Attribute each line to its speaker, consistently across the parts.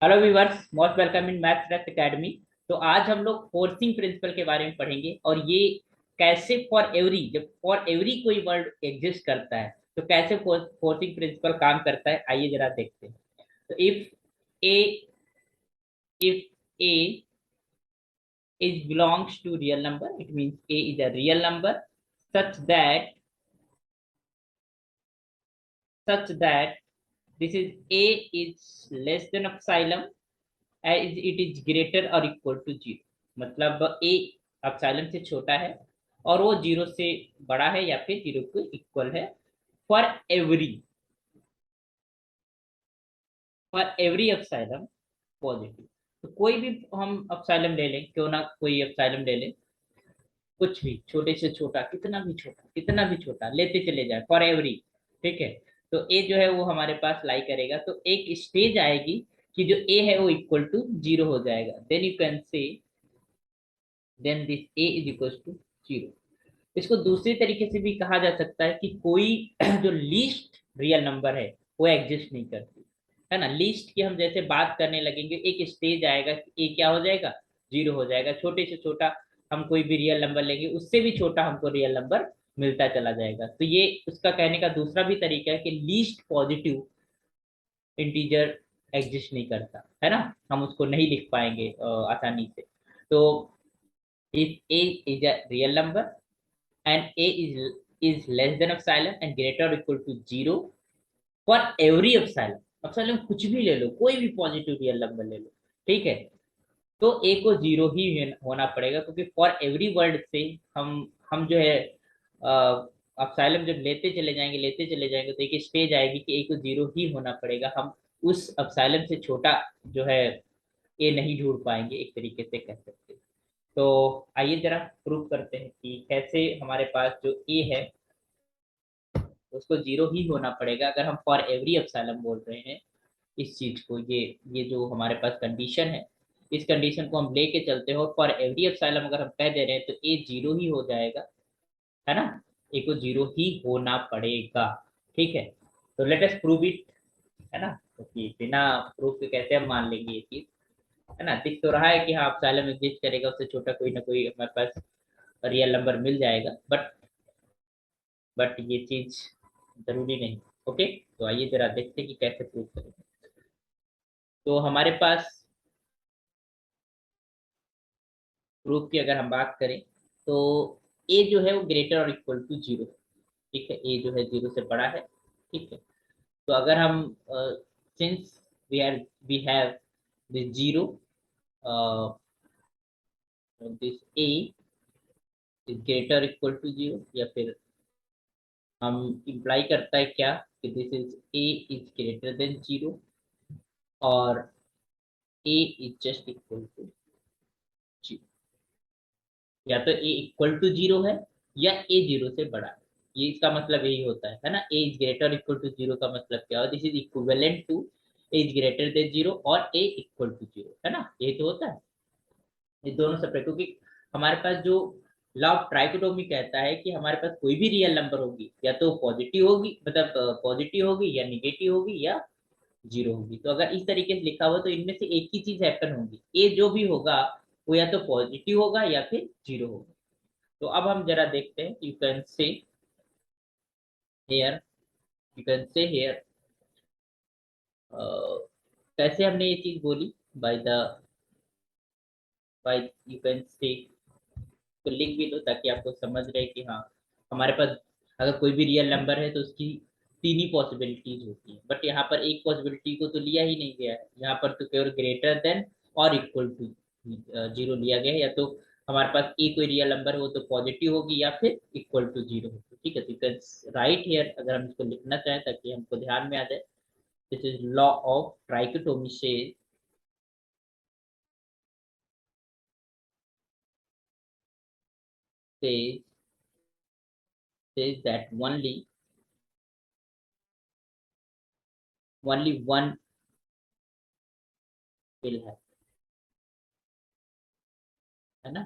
Speaker 1: Hello viewers, most welcome in maths Rath academy. तो आज हम लोग फोर्सिंग प्रिंसिपल के बारे में पढ़ेंगे और ये कैसे फॉर एवरी, जब फॉर एवरी कोई वर्ड एग्जिस्ट करता है तो कैसे फोर्सिंग प्रिंसिपल काम करता है, आइए जरा देखते हैं। तो A if A is belongs to real number, it means a is a real number such that such that this is a is less than epsilon as it is greater or equal to zero. मतलब A epsilon से छोटा है और वो zero से बड़ा है या फिर जीरो के इक्वल है for every for every epsilon positive. तो कोई भी हम एप्सिलॉन ले लें, क्यों ना कोई एप्सिलॉन ले लें, कुछ भी छोटे से छोटा, कितना भी छोटा लेते चले जाए फॉर एवरी। ठीक है। तो ए जो है वो हमारे पास लाई करेगा, तो एक स्टेज आएगी कि जो ए है वो इक्वल टू जीरो हो जाएगा। Then you can say then this A is equal to zero. इसको दूसरी तरीके से भी कहा जा सकता है कि कोई जो लीस्ट रियल नंबर है वो एग्जिस्ट नहीं करती है ना। लीस्ट की हम जैसे बात करने लगेंगे, एक स्टेज आएगा कि ए क्या हो जाएगा, जीरो हो जाएगा। छोटे से छोटा हम कोई भी रियल नंबर लेंगे, उससे भी छोटा हमको रियल नंबर मिलता चला जाएगा। तो ये उसका कहने का दूसरा भी तरीका है कि लीस्ट पॉजिटिव इंटीजर एग्जिस्ट नहीं करता है ना। हम उसको नहीं लिख पाएंगे आसानी से। तो if a is a real number and a is less than epsilon and greater or equal to zero for every epsilon। epsilon कुछ भी ले लो, कोई भी पॉजिटिव रियल नंबर ले लो, ठीक है। तो a को जीरो ही होना पड़ेगा, क्योंकि फॉर एवरी वर्ड से हम जो है epsilon जब लेते चले जाएंगे तो एक स्टेज आएगी कि a को जीरो ही होना पड़ेगा। हम उस epsilon से छोटा जो है a नहीं ढूंढ पाएंगे, एक तरीके से कह सकते हैं। तो आइए जरा प्रूव करते हैं कि कैसे हमारे पास जो ए है उसको जीरो ही होना पड़ेगा अगर हम फॉर एवरी एप्सिलॉन बोल रहे हैं। इस चीज को, ये जो हमारे पास कंडीशन है, इस कंडीशन को हम लेके चलते हैं और फॉर एवरी एप्सिलॉन अगर हम कह दे रहे हैं तो ए जीरो ही हो जाएगा, है ना। ए को जीरो ही होना पड़ेगा, ठीक है। तो लेट अस प्रूव इट, है ना। क्योंकि बिना प्रूफ के कैसे हम मान लेंगे ये चीज, है ना। दिख तो रहा है कि हाँ एप्सिलॉन एग्जिस्ट करेगा, उससे छोटा कोई ना कोई हमारे पास रियल नंबर मिल जाएगा, बट ये चीज जरूरी नहीं। ओके। तो आइए जरा देखते हैं कि कैसे प्रूव करेंगे। तो हमारे पास प्रूफ की अगर हम बात करें तो ए जो है वो ग्रेटर और इक्वल टू जीरो, ठीक है। ए जो है जीरो से बड़ा है, ठीक है। तो अगर हम since we have this zero, this A is greater equal to zero, या फिर हम इम्प्लाई करता है क्या कि this is A is greater than zero और A is just equal to zero. या तो ए इक्वल टू जीरो है या ए जीरो से बड़ा है। ये इसका मतलब यही होता है ना। ए is greater equal to zero का मतलब क्या है, this is equivalent to A is greater than zero और ए इक्वल टू जीरो, है ना। ये तो होता है, ये दोनों सेपरेट। क्योंकि हमारे पास जो लॉ ऑफ ट्राइकोटोमी कहता है कि हमारे पास कोई भी रियल नंबर होगी या तो पॉजिटिव होगी, मतलब पॉजिटिव होगी या निगेटिव होगी या जीरो होगी। तो अगर इस तरीके से लिखा हुआ तो इनमें से एक ही चीज हैपन होगी, ए जो भी होगा वो या तो पॉजिटिव होगा या फिर जीरो होगा। तो अब हम जरा देखते हैं। Here you can say here कैसे हमने ये चीज बोली, by the by you can say, तो लिख भी दो ताकि आपको समझ रहे कि हाँ हमारे पास अगर कोई भी रियल नंबर है तो उसकी तीन ही पॉसिबिलिटीज होती है। बट यहाँ पर एक पॉसिबिलिटी को तो लिया ही नहीं गया है, यहाँ पर तो केवल ग्रेटर देन और इक्वल टू जीरो लिया गया है। या तो हमारे पास ए कोई रियल नंबर है वो तो पॉजिटिव होगी या फिर इक्वल टू जीरो होगी, ठीक है। तो राइट हियर अगर हम इसको लिखना चाहें ताकि हमको ध्यान में आ जाए, this is law of trichotomy says says that only one will have, है ना।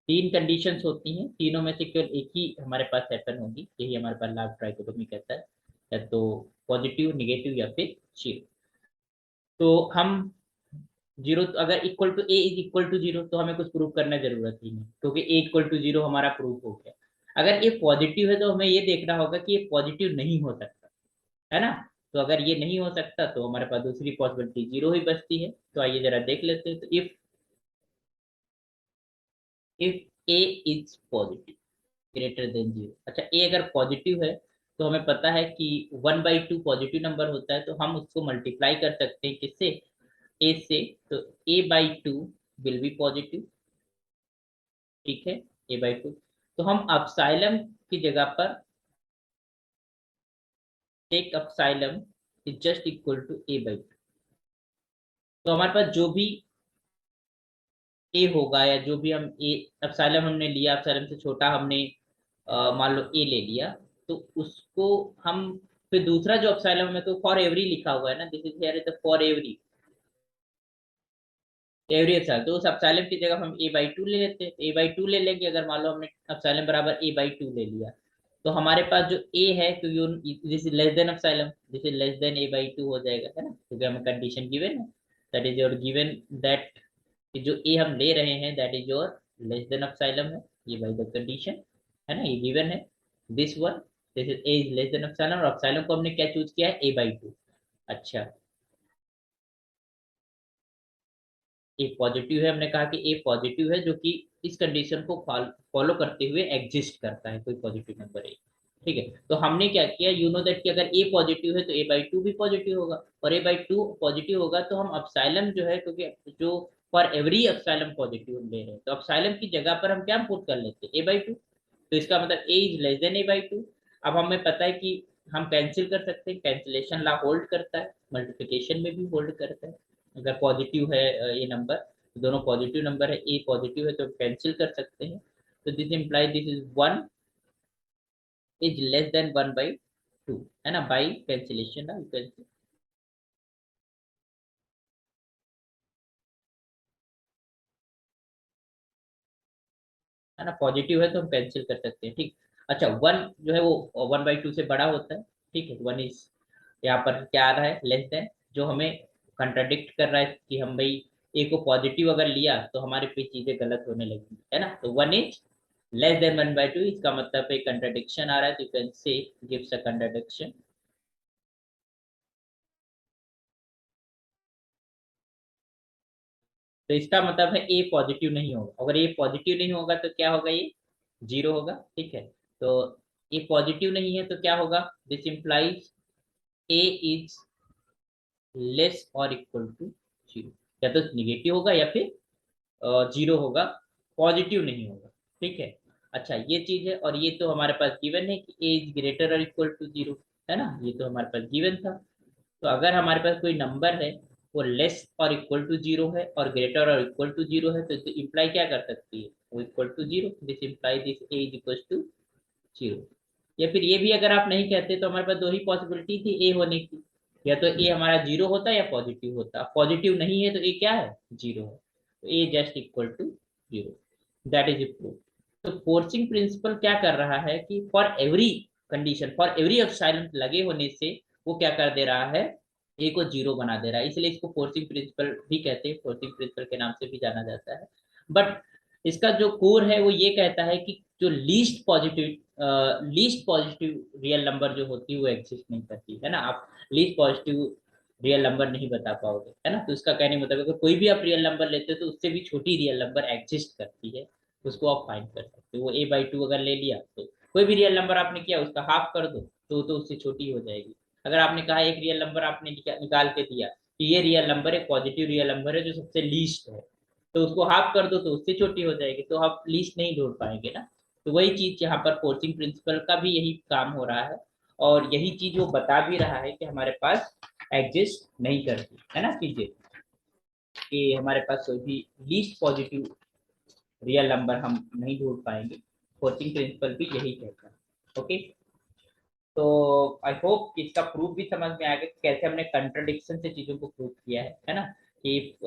Speaker 1: तीन कंडीशंस होती हैं, तीनों में से केवल एक ही हमारे पास हैपन होगी, यही हमारे पास लाभ ट्राइकोटोमी कहता है। या तो पॉजिटिव, निगेटिव या फिर जीरो। तो हम जीरो अगर equal to A is equal to zero तो हमें कुछ प्रूव करने की जरूरत ही नहीं, क्योंकि ए इक्वल टू जीरो हमारा प्रूफ हो गया। अगर ये पॉजिटिव है तो हमें ये देखना होगा कि ये पॉजिटिव नहीं हो सकता, है ना। तो अगर ये नहीं हो सकता तो हमारे पास दूसरी पॉसिबिलिटी जीरो ही बचती है। तो आइए जरा देख लेते हैं। तो if a is positive greater than zero, अच्छा ए अगर पॉजिटिव है तो हमें पता है कि 1/2 पॉजिटिव नंबर होता है, तो हम उसको मल्टीप्लाई कर सकते हैं किससे, ए से। तो a/2 विल बी पॉजिटिव, ठीक है, a/2। तो हम अपसाइलम की जगह पर take epsilon is just equal to a/2। तो हमारे पास जो भी ए होगा, या जो भी हम ए अपसाइलम हमने लिया, अपसाइलम से छोटा हमने मान लो ए ले लिया, तो उसको हम फिर दूसरा जो अपसाइलम है तो फॉर एवरी लिखा हुआ है ना, this is here the for every, every epsilon. तो उस एप्सिलॉन की जगह हम a/2 ले लेते हैं, a/2 ले लेंगे। अगर मान लो हमने एप्सिलॉन बराबर a/2 ले लिया, तो हमारे पास जो a है, क्योंकि this is less than epsilon, this is less then a/2 हो जाएगा, है ना, क्योंकि हमें कंडीशन गिवन है, that is your given, that जो a हम ले रहे हैं that is your less than epsilon है, ये बाय द कंडीशन, है ना, ये गिवन है, this one, this is a is less than epsilon, और एप्सिलॉन को हमने क्या चूज किया है, a/2। अच्छा, ए पॉजिटिव है, हमने कहा कि ए पॉजिटिव है, जो कि इस कंडीशन को फॉलो करते हुए एग्जिस्ट करता है, कोई पॉजिटिव नंबर ए, ठीक है। तो हमने क्या किया, यू नो दैट कि अगर ए पॉजिटिव है तो a/2 भी पॉजिटिव होगा, और a/2 पॉजिटिव होगा तो हम अपसाइलम जो है, क्योंकि जो फॉर एवरी अपसाइलम पॉजिटिव हम ले रहे हैं, तो अपसाइलम की जगह पर हम क्या पुट कर लेते हैं, a/2। तो इसका मतलब ए इज लेस देन a/2। अब हमें पता है कि हम कैंसिल कर सकते हैं, कैंसिलेशन ला होल्ड करता है, मल्टीप्लिकेशन में भी होल्ड करता है। अगर पॉजिटिव है ये नंबर, दोनों पॉजिटिव नंबर है, ए पॉजिटिव है तो कैंसिल कर सकते हैं। तो this imply this is one is less then 1/2, है ना, बाई कैंसिलेशन ना, है ना, पॉजिटिव है तो हम कैंसिल कर सकते हैं, ठीक। अच्छा, वन जो है वो 1/2 से बड़ा होता है, ठीक है, वन इज यहाँ पर क्या आ रहा है, लेस देन, जो हमें कंट्राडिक्ट कर रहा है कि हम भाई ए को पॉजिटिव अगर लिया तो हमारे पे चीजें गलत होने लगी, है ना। तो वन इज लेस देन 1/2, इसका मतलब एक कंट्राडिक्शन आ रहा है, तो यू कैन से गिव्स अ कंट्राडिक्शन। तो इसका मतलब है ए पॉजिटिव नहीं होगा, अगर ए पॉजिटिव नहीं होगा तो क्या होगा, ये जीरो होगा, ठीक है। तो ए पॉजिटिव नहीं है तो क्या होगा, this implies A is less और इक्वल टू जीरो, या तो निगेटिव होगा या फिर जीरो होगा, पॉजिटिव नहीं होगा, ठीक है। अच्छा, ये चीज है, और ये तो हमारे पास गिवन है कि ए इज ग्रेटर और इक्वल टू जीरो, है ना, ये तो हमारे पास गिवन था। तो अगर हमारे पास कोई नंबर है वो लेस और इक्वल टू जीरो है और ग्रेटर और इक्वल टू जीरो है, तो इम्प्लाई क्या कर सकती है, वो equal to zero, this imply this A is equal to zero. या फिर ये भी अगर आप नहीं कहते तो हमारे पास दो ही पॉसिबिलिटी थी ए होने की, या तो ए हमारा जीरो होता या पॉजिटिव होता, पॉजिटिव नहीं है तो ए क्या है, जीरो है, तो A just equal to zero, that is proof. तो फोर्सिंग प्रिंसिपल क्या कर रहा है कि for every condition, for every epsilon लगे होने से वो क्या कर दे रहा है, ए को जीरो बना दे रहा है, इसलिए इसको फोर्सिंग प्रिंसिपल भी कहते हैं, फोर्सिंग प्रिंसिपल के नाम से भी जाना जाता है। बट इसका जो कोर है वो ये कहता है कि जो लीस्ट पॉजिटिव रियल नंबर जो होती है वो एग्जिस्ट नहीं करती, है ना। आप लीस्ट पॉजिटिव रियल नंबर नहीं बता पाओगे, है ना। तो इसका कहने मतलब अगर कोई भी आप रियल नंबर लेते हो तो उससे भी छोटी रियल नंबर एग्जिस्ट करती है, उसको आप फाइंड कर सकते हो। वो a/2 अगर ले लिया तो कोई भी रियल नंबर आपने किया उसका हाफ कर दो तो उससे छोटी हो जाएगी। अगर आपने कहा एक रियल नंबर आपने निकाल के दिया कि ये रियल नंबर एक पॉजिटिव रियल नंबर है जो सबसे लीस्ट है, तो उसको हाफ कर दो तो उससे छोटी हो जाएगी, तो आप लीस्ट नहीं ढूंढ पाएंगे ना। तो वही चीज यहाँ पर फोर्सिंग प्रिंसिपल का भी यही काम हो रहा है, और यही चीज वो बता भी रहा है कि हमारे पास एग्जिस्ट नहीं करती, है ना, चीजें कि हमारे पास कोई भी लीस्ट पॉजिटिव रियल नंबर हम नहीं ढूंढ पाएंगे। फोर्सिंग प्रिंसिपल भी यही कहता है, ओके। तो आई होप कि इसका प्रूफ भी समझ में आ गया कि कैसे हमने कंट्रडिक्शन से चीजों को प्रूव किया है ना, कि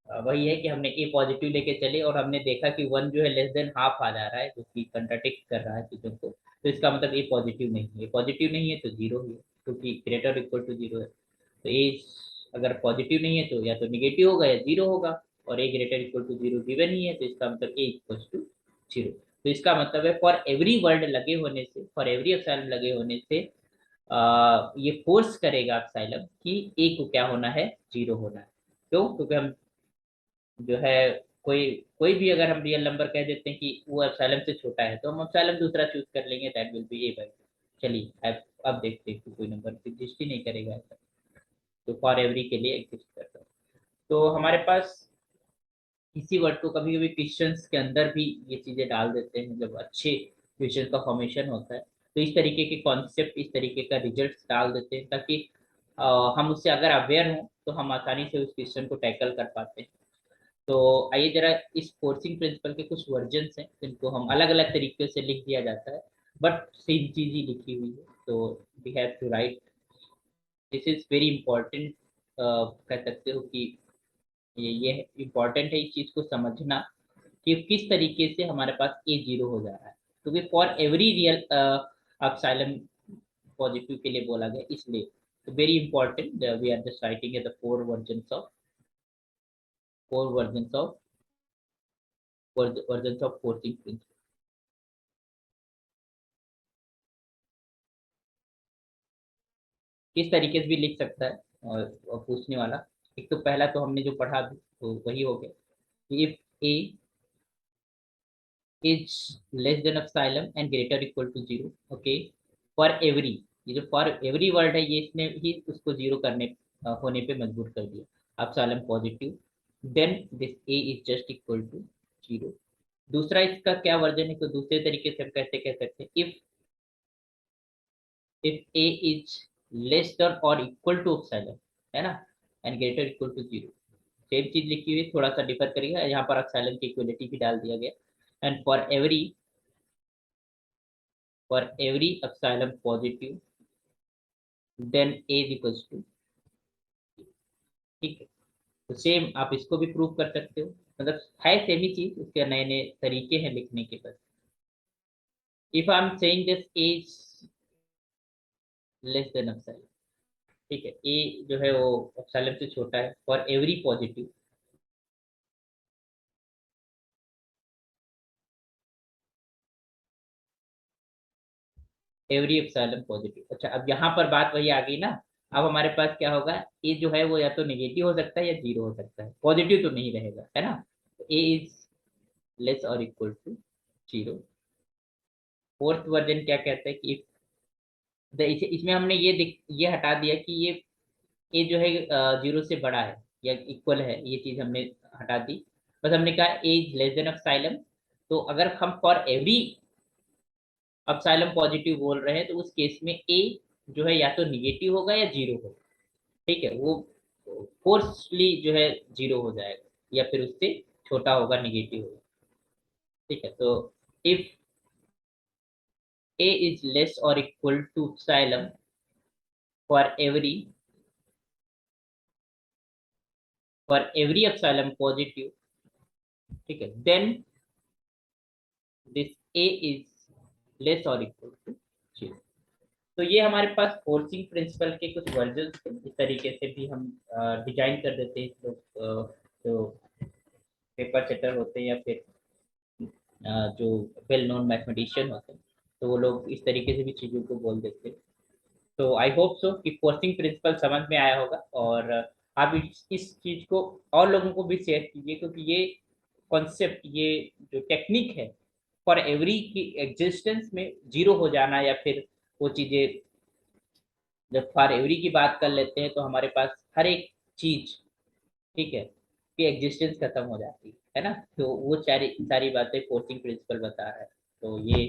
Speaker 1: वही है कि हमने ए पॉजिटिव लेके चले और हमने देखा कि वन जो है लेस देन हाफ आ जा रहा है, जो कि कंट्राडिक्ट कर रहा है चीजों को, तो इसका मतलब ए पॉजिटिव नहीं है, पॉजिटिव नहीं है तो जीरो ही है, क्योंकि ग्रेटर इक्वल टू जीरो है। तो ए अगर पॉजिटिव नहीं है तो या तो निगेटिव होगा या जीरो होगा, और A greater equal to zero given ही है, तो इसका मतलब ए इक्वल टू जीरो। तो इसका मतलब है फॉर एवरी वर्ड लगे होने से, फॉर एवरी एप्सिलॉन लगे होने से ये फोर्स करेगा एप्सिलॉन कि ए को क्या होना है, जीरो होना है। क्यों? क्योंकि हम जो है कोई कोई भी अगर हम रियल नंबर कह देते हैं कि वो एप्सिलॉन से छोटा है, तो हम एप्सिलॉन दूसरा चूज कर लेंगे, that will be A by. चलिए अब देखते हैं कि कोई नंबर एग्जिस्ट ही नहीं करेगा ऐसा, तो फॉर एवरी के लिए एग्जिस्ट करता है। तो हमारे पास इसी वर्ड को कभी कभी क्वेश्चंस के अंदर भी ये चीजें डाल देते हैं, जब अच्छे क्वेश्चन का फॉर्मेशन होता है तो इस तरीके के कॉन्सेप्ट, इस तरीके का रिजल्ट डाल देते हैं, ताकि हम उससे अगर अवेयर हों तो हम आसानी से उस क्वेश्चन को टैकल कर पाते हैं। तो आइए जरा इस फोर्सिंग प्रिंसिपल के कुछ वर्जन्स हैं जिनको हम अलग अलग तरीके से लिख दिया जाता है, बट सेम चीज ही लिखी हुई है, तो we have to write, this is very important. कह सकते हो कि ये इम्पोर्टेंट है इस चीज को समझना कि किस तरीके से हमारे पास ए जीरो हो जा रहा है, क्योंकि for every real epsilon positive के लिए बोला गया, इसलिए तो very important, we are just writing the four versions of forcing principle. किस तरीके से भी लिख सकता है और पूछने वाला। एक तो पहला तो हमने जो पढ़ा भी तो वही हो गया, if a is less than epsilon and greater equal to zero, okay, for every, ये जो फॉर एवरी वर्ड है ये इसने ही उसको जीरो करने होने पे मजबूर कर दिया, epsilon positive, then this A is just equal to zero. दूसरा इसका क्या वर्जन है, तो दूसरे तरीके से हम कैसे कह सकते हैं, if a is less than और इक्वल टू एप्सिलॉन, है ना, and greater equal to zero, same चीज लिखी हुई, थोड़ा सा डिफर करेगा, यहाँ पर एप्सिलॉन की इक्वलिटी भी डाल दिया गया, and for every epsilon positive then a equals to, ठीक है। तो सेम आप इसको भी प्रूव कर सकते हो, मतलब है सेम ही चीज, उसके नए नए तरीके हैं लिखने के, बस if I am saying this is less than epsilon, ठीक है, ए जो है वो एप्सिलॉन से छोटा है for every positive, every epsilon positive. अच्छा, अब यहाँ पर बात वही आ गई ना, अब हमारे पास क्या होगा, ए जो है वो या तो नेगेटिव हो सकता है या जीरो हो सकता है, पॉजिटिव तो नहीं रहेगा, है ना। ए इज लेस और equal to zero. Fourth version क्या कहता है कि इसमें हमने ये हटा दिया कि ये जो है जीरो से बड़ा है या इक्वल है, ये चीज हमने हटा दी, बस हमने कहा ए इज लेस देन एप्सिलॉन। तो अगर हम फॉर एवरी एप्सिलॉन पॉजिटिव बोल रहे हैं तो उस केस में ए जो है या तो निगेटिव होगा या जीरो होगा, ठीक है, वो फोर्सली जो है जीरो हो जाएगा या फिर उससे छोटा होगा, निगेटिव होगा, ठीक है। तो if a is less or equal to epsilon for every epsilon positive, ठीक है, then this a is less or equal to zero. तो ये हमारे पास फोर्सिंग प्रिंसिपल के कुछ वर्जन थे, इस तरीके से भी हम डिजाइन कर देते हैं लोग, जो पेपर सेटर होते हैं या फिर जो वेल नोन मैथमेटिशियन होते हैं, तो वो लोग इस तरीके से भी चीज़ों को बोल देते हैं। तो आई होप सो कि फोर्सिंग प्रिंसिपल समझ में आया होगा, और आप इस चीज को और लोगों को भी शेयर कीजिए, क्योंकि ये कॉन्सेप्ट, ये जो टेक्निक है फॉर एवरी की एग्जिस्टेंस में जीरो हो जाना, या फिर वो चीजें जब फॉर एवरी की बात कर लेते हैं तो हमारे पास हर एक चीज, ठीक है, की एग्जिस्टेंस खत्म हो जाती है ना, तो वो सारी सारी बातें फोर्सिंग प्रिंसिपल बता रहा है। तो ये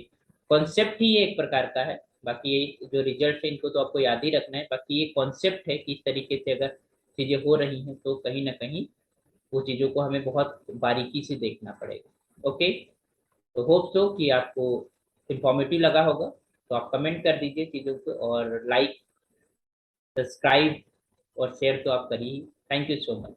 Speaker 1: कॉन्सेप्ट ही एक प्रकार का है, बाकी ये जो रिजल्ट है इनको तो आपको याद ही रखना है, बाकी ये कॉन्सेप्ट है कि इस तरीके से अगर चीजें हो रही हैं तो कहीं ना कहीं वो चीजों को हमें बहुत बारीकी से देखना पड़ेगा, ओके। तो होप सो कि आपको इंफॉर्मेटिव लगा होगा, तो आप कमेंट कर दीजिए चीजों को, और लाइक, सब्सक्राइब और शेयर तो आप करिए। Thank you so much.